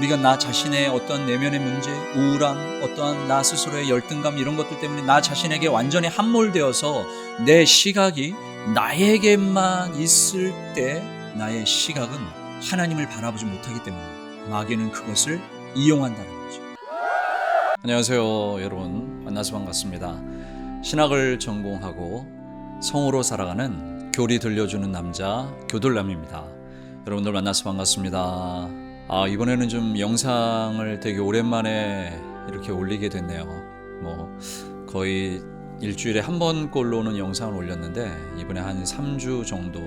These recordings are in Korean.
우리가 나 자신의 어떤 내면의 문제, 우울함, 어떠한 나 스스로의 열등감 이런 것들 때문에 나 자신에게 완전히 함몰되어서 내 시각이 나에게만 있을 때 나의 시각은 하나님을 바라보지 못하기 때문에 마귀는 그것을 이용한다는 거죠. 안녕하세요 여러분, 만나서 반갑습니다. 신학을 전공하고 성으로 살아가는 교리 들려주는 남자 교들남입니다. 여러분들 만나서 반갑습니다. 이번에는 좀 영상을 되게 오랜만에 이렇게 올리게 됐네요. 거의 일주일에 한 번꼴로는 영상을 올렸는데 이번에 한 3주 정도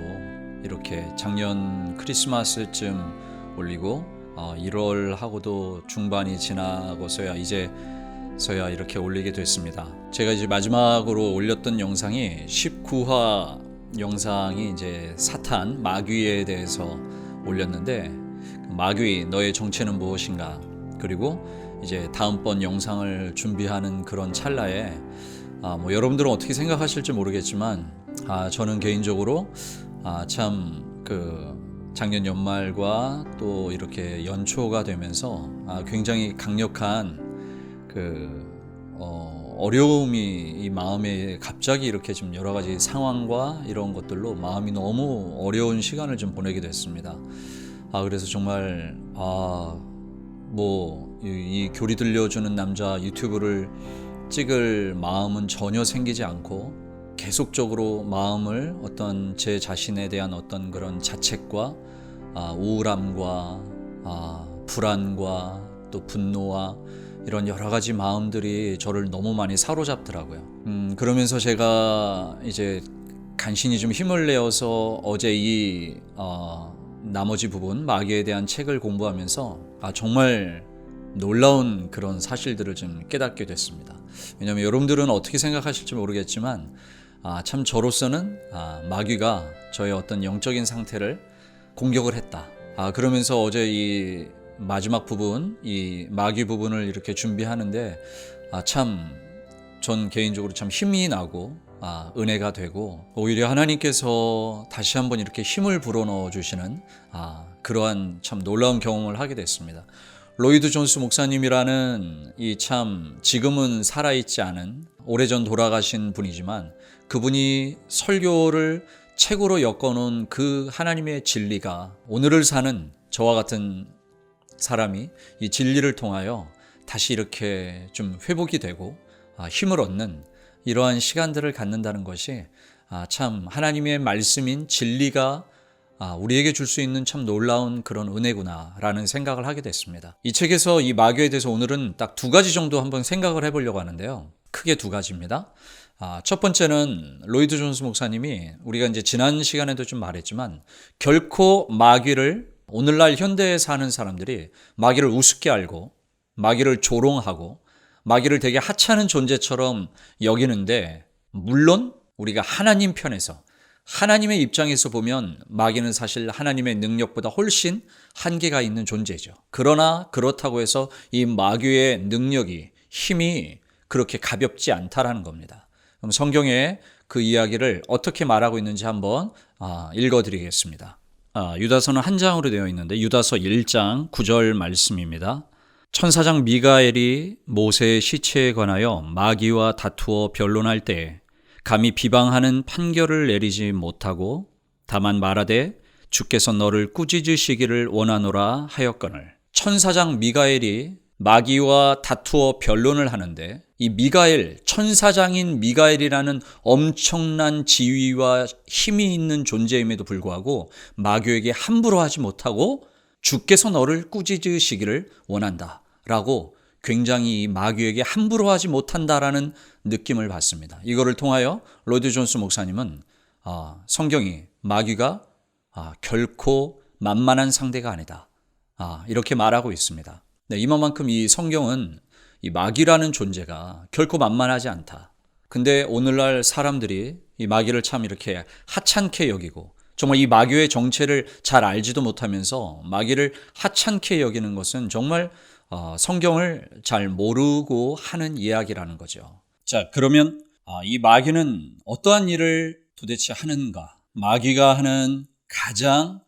이렇게 작년 크리스마스쯤 올리고 1월하고도 중반이 지나고서야 이제서야 이렇게 올리게 됐습니다. 제가 이제 마지막으로 올렸던 영상이 19화 영상이 이제 사탄, 마귀에 대해서 올렸는데, 마귀 너의 정체는 무엇인가, 그리고 이제 다음번 영상을 준비하는 그런 찰나에 여러분들은 어떻게 생각하실지 모르겠지만 저는 개인적으로 참 작년 연말과 또 이렇게 연초가 되면서 굉장히 강력한 어려움이 이 마음에 갑자기 이렇게 좀 여러 가지 상황과 이런 것들로 마음이 너무 어려운 시간을 좀 보내게 됐습니다. 그래서 정말 이 교리 들려주는 남자 유튜브를 찍을 마음은 전혀 생기지 않고 계속적으로 마음을 어떤 제 자신에 대한 어떤 그런 자책과 우울함과 불안과 또 분노와 이런 여러 가지 마음들이 저를 너무 많이 사로잡더라고요. 그러면서 제가 이제 간신히 좀 힘을 내어서 어제 이 나머지 부분 마귀에 대한 책을 공부하면서 정말 놀라운 그런 사실들을 좀 깨닫게 됐습니다. 왜냐하면 여러분들은 어떻게 생각하실지 모르겠지만 참 저로서는 마귀가 저의 어떤 영적인 상태를 공격을 했다. 그러면서 어제 이 마지막 부분, 이 마귀 부분을 이렇게 준비하는데 참 전 개인적으로 참 힘이 나고 은혜가 되고, 오히려 하나님께서 다시 한번 이렇게 힘을 불어넣어 주시는 그러한 참 놀라운 경험을 하게 됐습니다. 로이드 존스 목사님이라는 이 참 지금은 살아있지 않은 오래전 돌아가신 분이지만, 그분이 설교를 책으로 엮어놓은 그 하나님의 진리가 오늘을 사는 저와 같은 사람이 이 진리를 통하여 다시 이렇게 좀 회복이 되고 힘을 얻는 이러한 시간들을 갖는다는 것이 참 하나님의 말씀인 진리가 우리에게 줄 수 있는 참 놀라운 그런 은혜구나라는 생각을 하게 됐습니다. 이 책에서 이 마귀에 대해서 오늘은 딱 2가지 정도 한번 생각을 해보려고 하는데요. 크게 2가지입니다. 첫 번째는 로이드 존스 목사님이, 우리가 이제 지난 시간에도 좀 말했지만, 결코 마귀를, 오늘날 현대에 사는 사람들이 마귀를 우습게 알고 마귀를 조롱하고 마귀를 되게 하찮은 존재처럼 여기는데, 물론 우리가 하나님 편에서, 하나님의 입장에서 보면 마귀는 사실 하나님의 능력보다 훨씬 한계가 있는 존재죠. 그러나 그렇다고 해서 이 마귀의 능력이, 힘이 그렇게 가볍지 않다라는 겁니다. 그럼 성경에 그 이야기를 어떻게 말하고 있는지 한번 읽어드리겠습니다. 유다서는 한 장으로 되어 있는데 유다서 1장 9절 말씀입니다. 천사장 미가엘이 모세의 시체에 관하여 마귀와 다투어 변론할 때 감히 비방하는 판결을 내리지 못하고 다만 말하되 주께서 너를 꾸짖으시기를 원하노라 하였거늘. 천사장 미가엘이 마귀와 다투어 변론을 하는데, 이 미가엘, 천사장인 미가엘이라는 엄청난 지위와 힘이 있는 존재임에도 불구하고 마귀에게 함부로 하지 못하고 주께서 너를 꾸짖으시기를 원한다 라고 굉장히 마귀에게 함부로 하지 못한다라는 느낌을 받습니다. 이거를 통하여 로이드 존스 목사님은 성경이 마귀가 결코 만만한 상대가 아니다, 이렇게 말하고 있습니다. 이만큼 이 성경은 이 마귀라는 존재가 결코 만만하지 않다. 근데 오늘날 사람들이 이 마귀를 참 이렇게 하찮게 여기고, 정말 이 마귀의 정체를 잘 알지도 못하면서 마귀를 하찮게 여기는 것은 정말 성경을 잘 모르고 하는 이야기라는 거죠. 자, 그러면 이 마귀는 어떠한 일을 도대체 하는가? 마귀가 하는 가장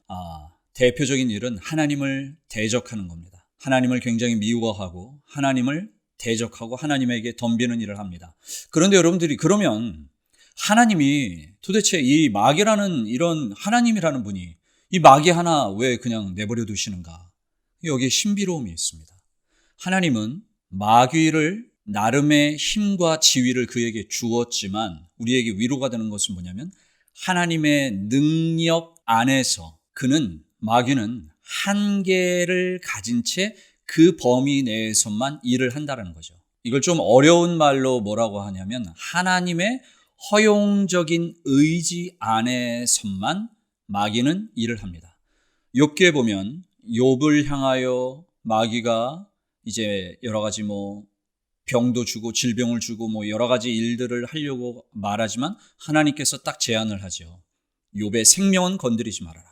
대표적인 일은 하나님을 대적하는 겁니다. 하나님을 굉장히 미워하고 하나님을 대적하고 하나님에게 덤비는 일을 합니다. 그런데 여러분들이 그러면 하나님이 도대체 이 마귀라는 이런 하나님이라는 분이 이 마귀 하나 왜 그냥 내버려 두시는가? 여기에 신비로움이 있습니다. 하나님은 마귀를 나름의 힘과 지위를 그에게 주었지만 우리에게 위로가 되는 것은 뭐냐면 하나님의 능력 안에서 마귀는 한계를 가진 채 그 범위 내에서만 일을 한다는 거죠. 이걸 좀 어려운 말로 뭐라고 하냐면 하나님의 허용적인 의지 안에서만 마귀는 일을 합니다. 욥기에 보면 욥을 향하여 마귀가 이제 여러 가지 병도 주고 질병을 주고 여러 가지 일들을 하려고 말하지만 하나님께서 딱 제안을 하죠. 욥의 생명은 건드리지 말아라.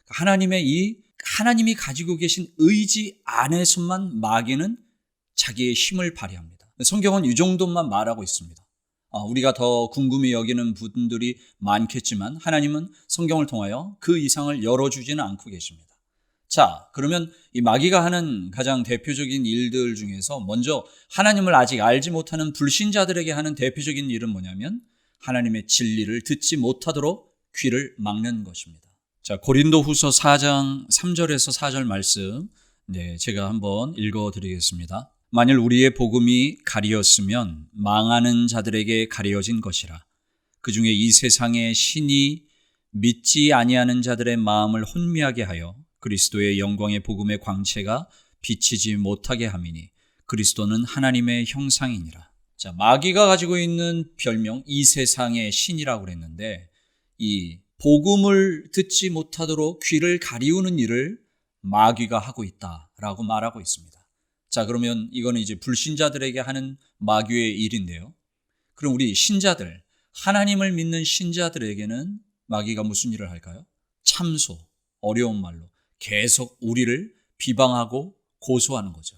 하나님이 가지고 계신 의지 안에서만 마귀는 자기의 힘을 발휘합니다. 성경은 이 정도만 말하고 있습니다. 우리가 더 궁금히 여기는 분들이 많겠지만 하나님은 성경을 통하여 그 이상을 열어주지는 않고 계십니다. 자, 그러면 이 마귀가 하는 가장 대표적인 일들 중에서 먼저 하나님을 아직 알지 못하는 불신자들에게 하는 대표적인 일은 뭐냐면 하나님의 진리를 듣지 못하도록 귀를 막는 것입니다. 자, 고린도후서 4장 3절에서 4절 말씀 제가 한번 읽어드리겠습니다. 만일 우리의 복음이 가리었으면 망하는 자들에게 가려진 것이라. 그 중에 이 세상의 신이 믿지 아니하는 자들의 마음을 혼미하게 하여 그리스도의 영광의 복음의 광채가 비치지 못하게 함이니 그리스도는 하나님의 형상이니라. 자, 마귀가 가지고 있는 별명 이 세상의 신이라고 그랬는데 이 복음을 듣지 못하도록 귀를 가리우는 일을 마귀가 하고 있다라고 말하고 있습니다. 자, 그러면 이거는 이제 불신자들에게 하는 마귀의 일인데요. 그럼 우리 신자들, 하나님을 믿는 신자들에게는 마귀가 무슨 일을 할까요? 참소, 어려운 말로 계속 우리를 비방하고 고소하는 거죠.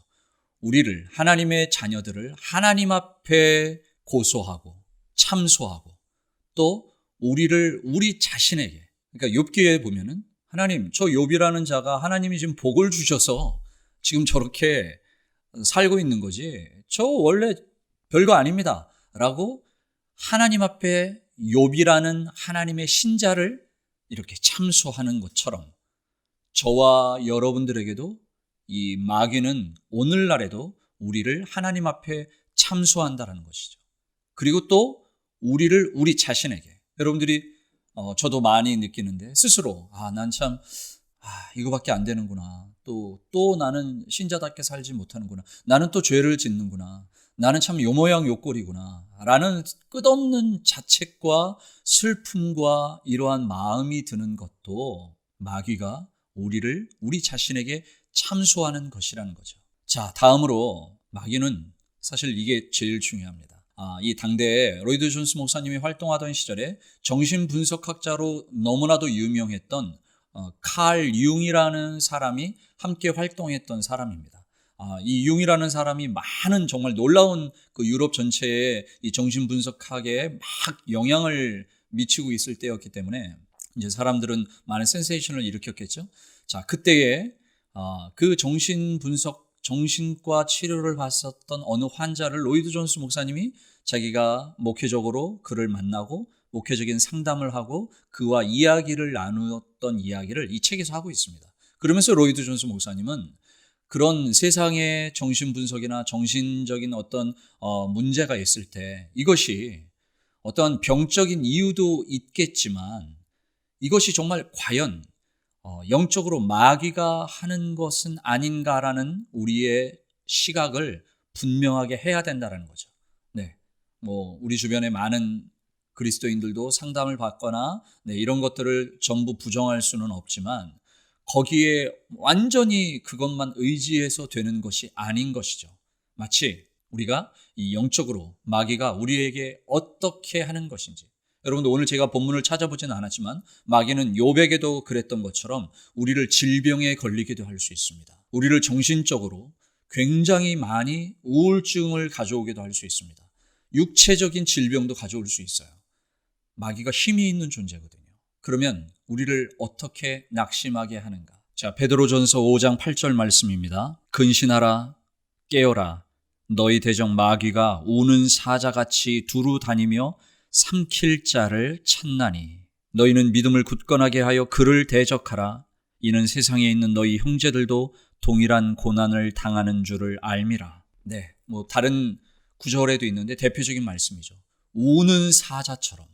우리를, 하나님의 자녀들을 하나님 앞에 고소하고 참소하고 또 우리를 우리 자신에게, 그러니까 욥기에 보면은 하나님, 저 욥이라는 자가 하나님이 지금 복을 주셔서 지금 저렇게 살고 있는 거지 저 원래 별거 아닙니다 라고 하나님 앞에 욥이라는 하나님의 신자를 이렇게 참소하는 것처럼 저와 여러분들에게도 이 마귀는 오늘날에도 우리를 하나님 앞에 참소한다는 것이죠. 그리고 또 우리를 우리 자신에게, 여러분들이 저도 많이 느끼는데 스스로 난 참 이거밖에 안 되는구나. 또 나는 신자답게 살지 못하는구나. 나는 또 죄를 짓는구나. 나는 참 요 모양 요 꼴이구나. 라는 끝없는 자책과 슬픔과 이러한 마음이 드는 것도 마귀가 우리를 우리 자신에게 참소하는 것이라는 거죠. 자, 다음으로 마귀는 사실 이게 제일 중요합니다. 이 당대에 로이드 존스 목사님이 활동하던 시절에 정신분석학자로 너무나도 유명했던 칼 융이라는 사람이 함께 활동했던 사람입니다. 이 융이라는 사람이 많은 정말 놀라운 그 유럽 전체에 이 정신분석학에 막 영향을 미치고 있을 때였기 때문에 이제 사람들은 많은 센세이션을 일으켰겠죠. 자, 그때에 그 정신과 치료를 받았던 어느 환자를 로이드 존스 목사님이 자기가 목회적으로 그를 만나고 목회적인 상담을 하고 그와 이야기를 나누었던 이야기를 이 책에서 하고 있습니다. 그러면서 로이드 존스 목사님은 그런 세상의 정신분석이나 정신적인 어떤 문제가 있을 때 이것이 어떤 병적인 이유도 있겠지만 이것이 정말 과연 영적으로 마귀가 하는 것은 아닌가라는 우리의 시각을 분명하게 해야 된다는 거죠. 네, 우리 주변에 많은 그리스도인들도 상담을 받거나 이런 것들을 전부 부정할 수는 없지만 거기에 완전히 그것만 의지해서 되는 것이 아닌 것이죠. 마치 우리가 이 영적으로 마귀가 우리에게 어떻게 하는 것인지, 여러분들 오늘 제가 본문을 찾아보지는 않았지만 마귀는 욥에게도 그랬던 것처럼 우리를 질병에 걸리게도 할 수 있습니다. 우리를 정신적으로 굉장히 많이 우울증을 가져오기도 할 수 있습니다. 육체적인 질병도 가져올 수 있어요. 마귀가 힘이 있는 존재거든요. 그러면 우리를 어떻게 낙심하게 하는가? 자, 베드로전서 5장 8절 말씀입니다. 근신하라, 깨어라. 너희 대적 마귀가 우는 사자같이 두루 다니며 삼킬 자를 찾나니 너희는 믿음을 굳건하게 하여 그를 대적하라. 이는 세상에 있는 너희 형제들도 동일한 고난을 당하는 줄을 알미라. 네, 다른 구절에도 있는데 대표적인 말씀이죠. 우는 사자처럼.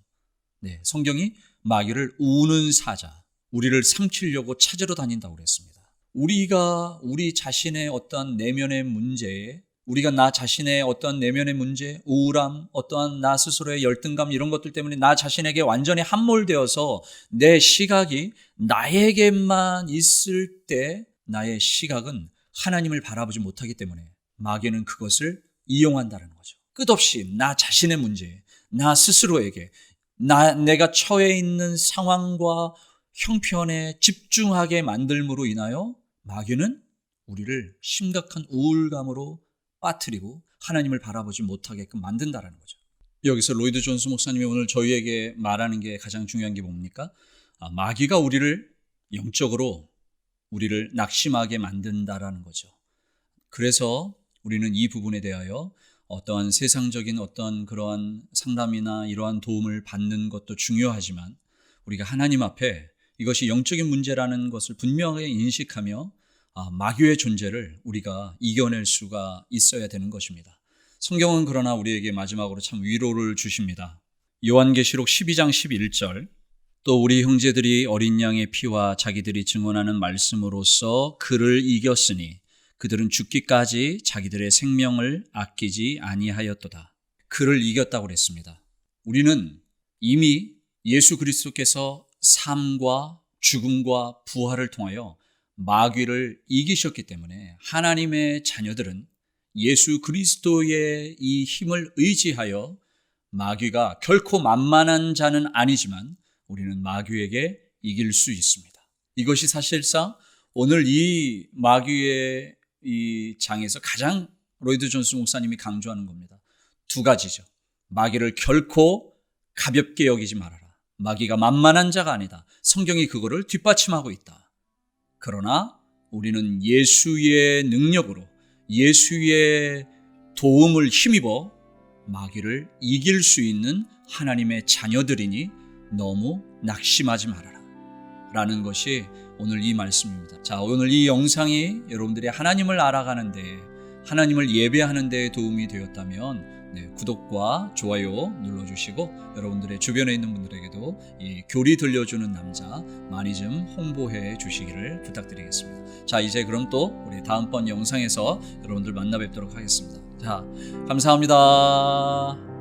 네, 성경이 마귀를 우는 사자, 우리를 삼키려고 찾으러 다닌다고 그랬습니다. 우리가 우리 자신의 어떠한 내면의 문제에, 우리가 나 자신의 어떠한 내면의 문제, 우울함, 어떠한 나 스스로의 열등감 이런 것들 때문에 나 자신에게 완전히 함몰되어서 내 시각이 나에게만 있을 때 나의 시각은 하나님을 바라보지 못하기 때문에 마귀는 그것을 이용한다는 거죠. 끝없이 나 자신의 문제, 나 스스로에게, 내가 처해 있는 상황과 형편에 집중하게 만들므로 인하여 마귀는 우리를 심각한 우울감으로 빠뜨리고 하나님을 바라보지 못하게끔 만든다는 거죠. 여기서 로이드 존스 목사님이 오늘 저희에게 말하는 게 가장 중요한 게 뭡니까? 마귀가 우리를 영적으로 우리를 낙심하게 만든다라는 거죠. 그래서 우리는 이 부분에 대하여 어떠한 세상적인 어떤 그러한 상담이나 이러한 도움을 받는 것도 중요하지만 우리가 하나님 앞에 이것이 영적인 문제라는 것을 분명하게 인식하며 마귀의 존재를 우리가 이겨낼 수가 있어야 되는 것입니다. 성경은 그러나 우리에게 마지막으로 참 위로를 주십니다. 요한계시록 12장 11절 또 우리 형제들이 어린 양의 피와 자기들이 증언하는 말씀으로써 그를 이겼으니 그들은 죽기까지 자기들의 생명을 아끼지 아니하였도다. 그를 이겼다고 그랬습니다. 우리는 이미 예수 그리스도께서 삶과 죽음과 부활을 통하여 마귀를 이기셨기 때문에 하나님의 자녀들은 예수 그리스도의 이 힘을 의지하여 마귀가 결코 만만한 자는 아니지만 우리는 마귀에게 이길 수 있습니다. 이것이 사실상 오늘 이 마귀의 이 장에서 가장 로이드 존스 목사님이 강조하는 겁니다. 두 가지죠. 마귀를 결코 가볍게 여기지 말아라. 마귀가 만만한 자가 아니다. 성경이 그거를 뒷받침하고 있다. 그러나 우리는 예수의 능력으로 예수의 도움을 힘입어 마귀를 이길 수 있는 하나님의 자녀들이니 너무 낙심하지 말아라 라는 것이 오늘 이 말씀입니다. 자, 오늘 이 영상이 여러분들이 하나님을 알아가는 데, 하나님을 예배하는 데 도움이 되었다면 구독과 좋아요 눌러주시고 여러분들의 주변에 있는 분들에게도 이 교리 들려주는 남자 많이 좀 홍보해 주시기를 부탁드리겠습니다. 자, 이제 그럼 또 우리 다음번 영상에서 여러분들 만나 뵙도록 하겠습니다. 자, 감사합니다.